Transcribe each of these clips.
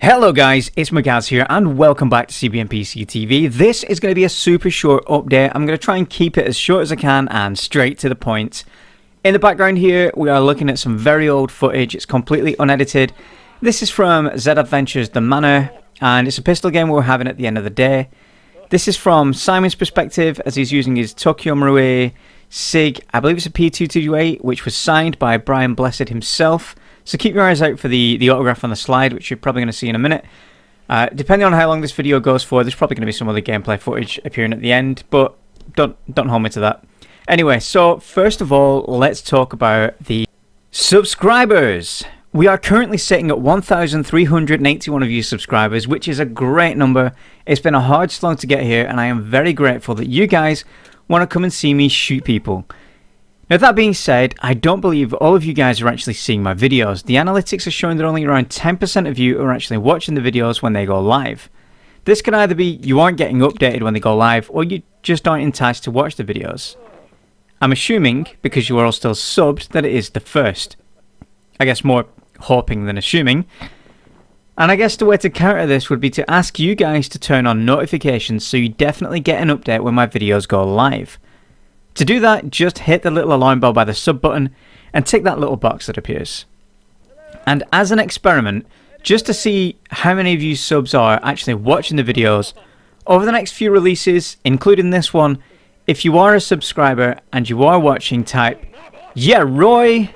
Hello guys, it's Magaz here and welcome back to CBMPC TV. This is going to be a super short update. I'm going to try and keep it as short as I can and straight to the point. In the background here, we are looking at some very old footage. It's completely unedited. This is from misadventures The Manor, and it's a pistol game we're having at the end of the day. This is from Simon's perspective as he's using his Tokyo Marui SIG, I believe it's a P228, which was signed by Brian Blessed himself. So keep your eyes out for the autograph on the slide, which you're probably going to see in a minute. Depending on how long this video goes for, there's probably going to be some other gameplay footage appearing at the end, but don't hold me to that. Anyway, so first of all, let's talk about the subscribers. We are currently sitting at 1,381 of you subscribers, which is a great number. It's been a hard slog to get here, and I am very grateful that you guys want to come and see me shoot people. Now, that being said, I don't believe all of you guys are actually seeing my videos. The analytics are showing that only around 10% of you are actually watching the videos when they go live. This can either be you aren't getting updated when they go live, or you just aren't enticed to watch the videos. I'm assuming, because you are all still subbed, that it is the first. I guess more hoping than assuming. And I guess the way to counter this would be to ask you guys to turn on notifications so you definitely get an update when my videos go live. To do that, just hit the little alarm bell by the sub button and tick that little box that appears. And as an experiment, just to see how many of you subs are actually watching the videos, over the next few releases, including this one, if you are a subscriber and you are watching, type, "Yeah, Roy,"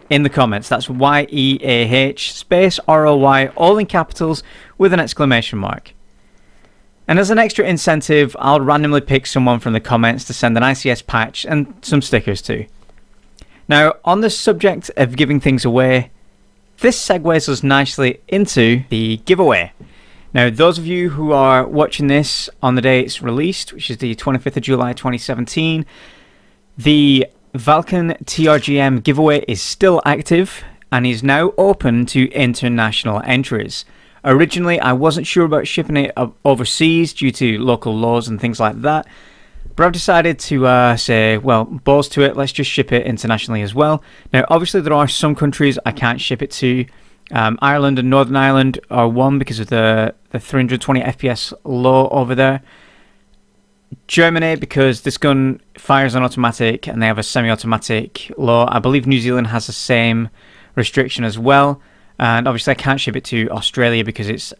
in the comments. That's Y-E-A-H space R-O-Y, all in capitals with an exclamation mark. And as an extra incentive, I'll randomly pick someone from the comments to send an ICS patch and some stickers to. Now, on the subject of giving things away, this segues us nicely into the giveaway. Now, those of you who are watching this on the day it's released, which is the 25th of July 2017, the Vulcan TRGM giveaway is still active and is now open to international entries. Originally, I wasn't sure about shipping it overseas due to local laws and things like that, but I've decided to say, well, balls to it, let's just ship it internationally as well. Now, obviously, there are some countries I can't ship it to. Ireland and Northern Ireland are one because of the 320 FPS law over there. Germany, because this gun fires on automatic and they have a semi-automatic law. I believe New Zealand has the same restriction as well. And obviously I can't ship it to Australia because it's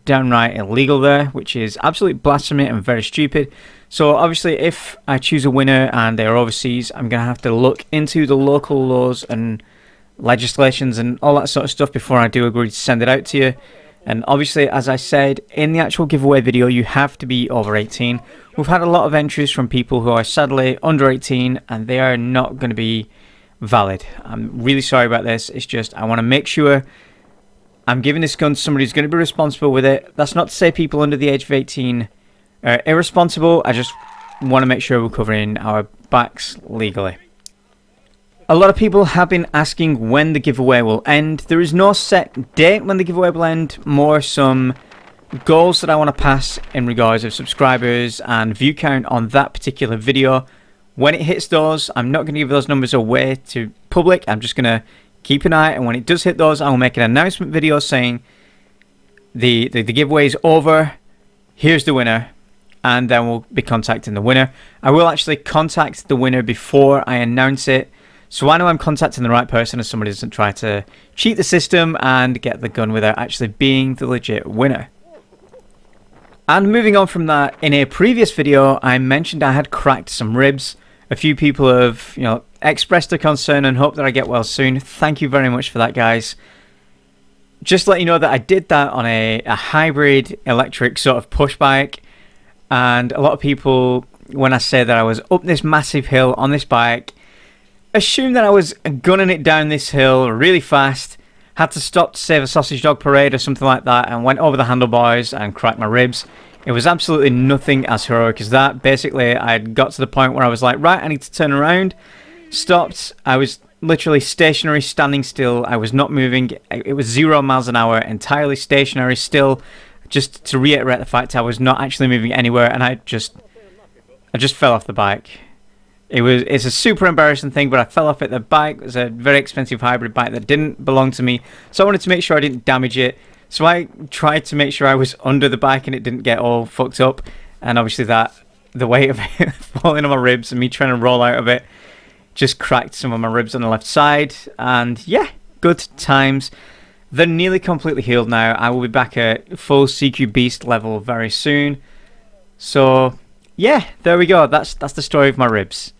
downright illegal there, which is absolute blasphemy and very stupid. So obviously if I choose a winner and they're overseas, I'm going to have to look into the local laws and legislations and all that sort of stuff before I do agree to send it out to you. And obviously, as I said, in the actual giveaway video, you have to be over 18. We've had a lot of entries from people who are sadly under 18 and they are not going to be valid. I'm really sorry about this. It's just I want to make sure I'm giving this gun to somebody who's going to be responsible with it. That's not to say people under the age of 18 are irresponsible. I just want to make sure we're covering our backs legally. A lot of people have been asking when the giveaway will end. There is no set date when the giveaway will end, more some goals that I want to pass in regards of subscribers and view count on that particular video. When it hits those, I'm not going to give those numbers away to public. I'm just going to keep an eye, and when it does hit those, I will make an announcement video saying the giveaway is over, here's the winner, and then we'll be contacting the winner. I will actually contact the winner before I announce it, so I know I'm contacting the right person and somebody doesn't try to cheat the system and get the gun without actually being the legit winner. And moving on from that, in a previous video I mentioned I had cracked some ribs. A few people have, expressed their concern and hope that I get well soon. Thank you very much for that, guys. Just to let you know that I did that on a hybrid electric sort of push bike, and a lot of people, when I say that I was up this massive hill on this bike, assumed that I was gunning it down this hill really fast, had to stop to save a sausage dog parade or something like that, and went over the handlebars and cracked my ribs. It was absolutely nothing as heroic as that. Basically, I had got to the point where I was like, right, I need to turn around. Stopped. I was literally stationary, standing still. I was not moving. It was 0 miles an hour, entirely stationary still. Just to reiterate the fact, I was not actually moving anywhere, and I just fell off the bike. It's a super embarrassing thing, but I fell off at the bike. It was a very expensive hybrid bike that didn't belong to me, so I wanted to make sure I didn't damage it. So I tried to make sure I was under the bike and it didn't get all fucked up. And obviously the weight of it falling on my ribs and me trying to roll out of it just cracked some of my ribs on the left side. And yeah, good times. They're nearly completely healed now. I will be back at full CQ Beast level very soon. So yeah, there we go. That's the story of my ribs.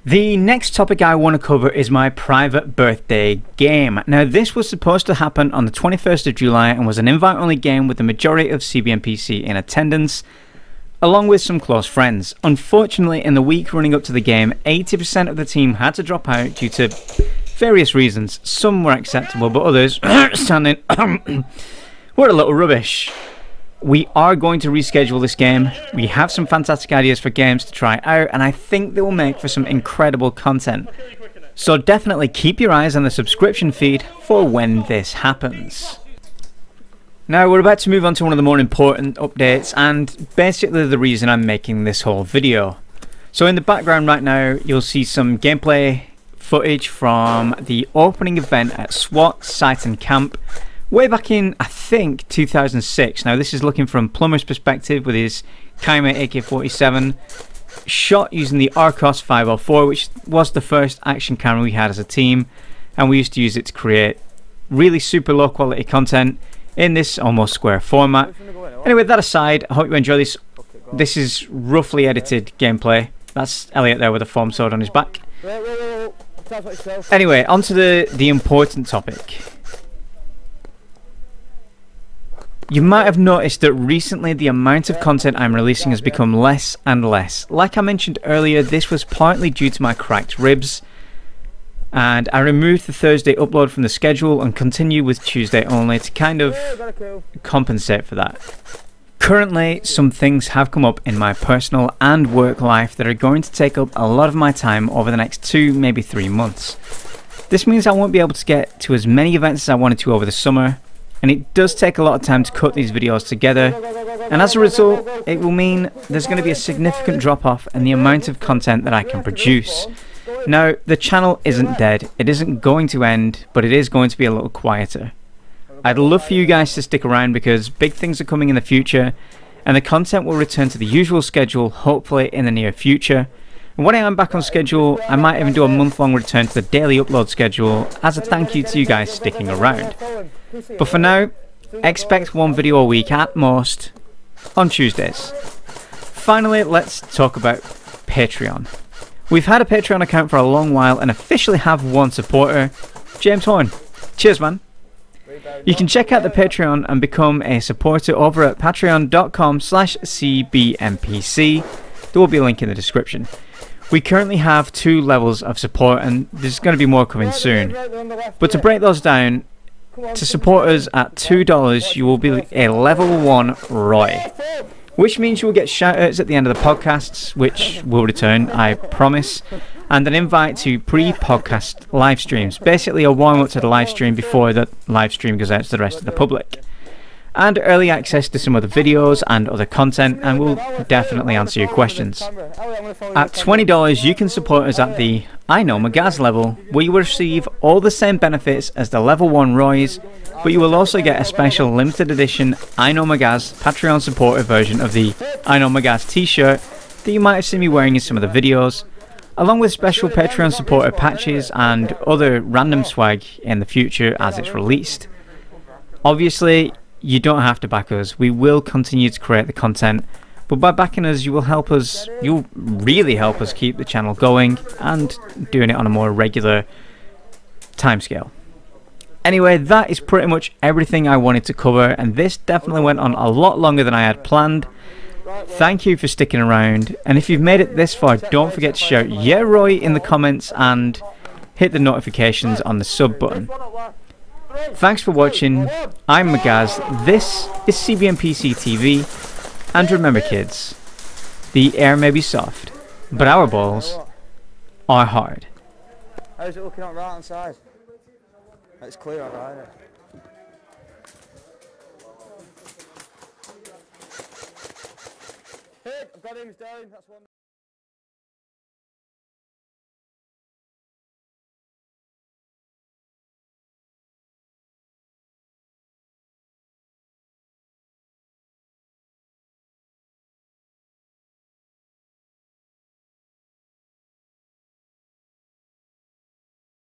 The next topic I want to cover is my private birthday game. Now, this was supposed to happen on the 21st of July and was an invite-only game with the majority of CBMPC in attendance, along with some close friends. Unfortunately, in the week running up to the game, 80% of the team had to drop out due to various reasons. Some were acceptable, but others, standing, were a little rubbish. We are going to reschedule this game. We have some fantastic ideas for games to try out, and I think they will make for some incredible content. So definitely keep your eyes on the subscription feed for when this happens. Now we're about to move on to one of the more important updates, and basically the reason I'm making this whole video. So in the background right now, you'll see some gameplay footage from the opening event at SWAT Site and Camp. Way back in, I think, 2006. Now, this is looking from Plumber's perspective with his Kaima AK-47, shot using the Arcos 504, which was the first action camera we had as a team, and we used to use it to create really super low quality content in this almost square format. Anyway, that aside, I hope you enjoy this. This is roughly edited gameplay. That's Elliot there with a foam sword on his back. Anyway, on to the important topic. You might have noticed that recently the amount of content I'm releasing has become less and less. Like I mentioned earlier, this was partly due to my cracked ribs, and I removed the Thursday upload from the schedule and continue with Tuesday only to kind of compensate for that. Currently, some things have come up in my personal and work life that are going to take up a lot of my time over the next 2, maybe 3 months. This means I won't be able to get to as many events as I wanted to over the summer, and it does take a lot of time to cut these videos together, and as a result it will mean there's going to be a significant drop off in the amount of content that I can produce. Now, the channel isn't dead, it isn't going to end, but it is going to be a little quieter. I'd love for you guys to stick around because big things are coming in the future, and the content will return to the usual schedule hopefully in the near future. And when I am back on schedule, I might even do a month-long return to the daily upload schedule as a thank you to you guys sticking around. But for now, expect one video a week at most on Tuesdays. Finally, let's talk about Patreon. We've had a Patreon account for a long while and officially have one supporter, James Horn. Cheers, man. You can check out the Patreon and become a supporter over at patreon.com/CBMPC. There will be a link in the description. We currently have 2 levels of support, and there's going to be more coming soon. But to break those down, to support us at $2, you will be a level 1 Roy, which means you will get shoutouts at the end of the podcasts, which will return, I promise, and an invite to pre-podcast live streams, basically a warm-up to the live stream before the live stream goes out to the rest of the public, and early access to some other videos and other content, and we'll definitely answer your questions. At $20, you can support us at the I Know Magaz level, where you will receive all the same benefits as the level 1 Roys, but you will also get a special limited edition I Know Magaz Patreon supporter version of the I Know Magaz t-shirt that you might have seen me wearing in some of the videos, along with special Patreon supporter patches and other random swag in the future as it's released. Obviously, you don't have to back us. We will continue to create the content, but by backing us, you'll really help us keep the channel going and doing it on a more regular timescale. Anyway, that is pretty much everything I wanted to cover, and this definitely went on a lot longer than I had planned. Thank you for sticking around, and if you've made it this far, don't forget to shout "Yeah Roy" in the comments and hit the notifications on the sub button. Thanks for watching. I'm Magaz, this is CBMPC TV, and remember kids, the air may be soft, but our balls are hard. How's it looking on the right hand side? It's clear out there, isn't it? Hey, I've got him down, that's one.